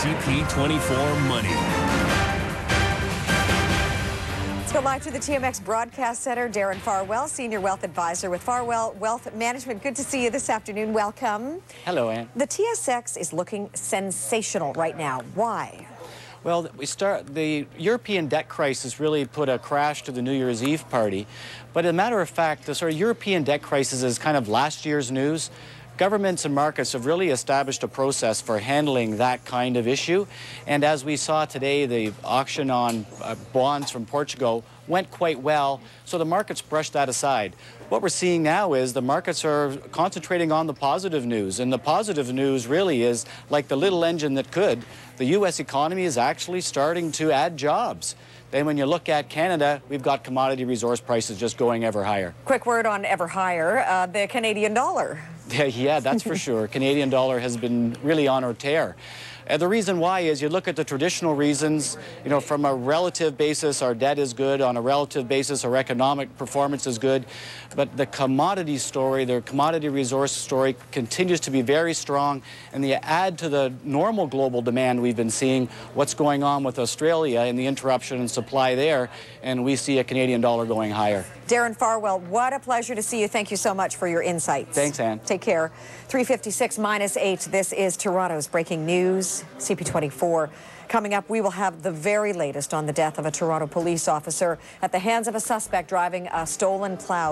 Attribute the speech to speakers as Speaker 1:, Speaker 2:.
Speaker 1: CP24 Money.
Speaker 2: Let's go live to the TMX Broadcast Center. Darren Farwell, Senior Wealth Advisor with Farwell Wealth Management. Good to see you this afternoon. Welcome.
Speaker 3: Hello, Ann.
Speaker 2: The TSX is looking sensational right now. Why?
Speaker 3: Well, the European debt crisis really put a crash to the New Year's Eve party. But as a matter of fact, the sort of European debt crisis is kind of last year's news. Governments and markets have really established a process for handling that kind of issue. And as we saw today, the auction on bonds from Portugal went quite well, so the markets brushed that aside. What we're seeing now is the markets are concentrating on the positive news, and the positive news really is like the little engine that could. The U.S. economy is actually starting to add jobs. Then when you look at Canada, we've got commodity resource prices just going ever higher.
Speaker 2: Quick word on ever higher, the Canadian dollar.
Speaker 3: Yeah, that's for sure. Canadian dollar has been really on a tear. The reason why is you look at the traditional reasons, you know, from a relative basis, our debt is good. On a relative basis, our economic performance is good. But the commodity story, the commodity resource story continues to be very strong. And you add to the normal global demand we've been seeing what's going on with Australia and the interruption in supply there. And we see a Canadian dollar going higher.
Speaker 2: Darren Farwell, what a pleasure to see you. Thank you so much for your insights.
Speaker 3: Thanks, Ann.
Speaker 2: Take care. 3:56 minus 8. This is Toronto's breaking news. CP24. Coming up, we will have the very latest on the death of a Toronto police officer at the hands of a suspect driving a stolen cloud.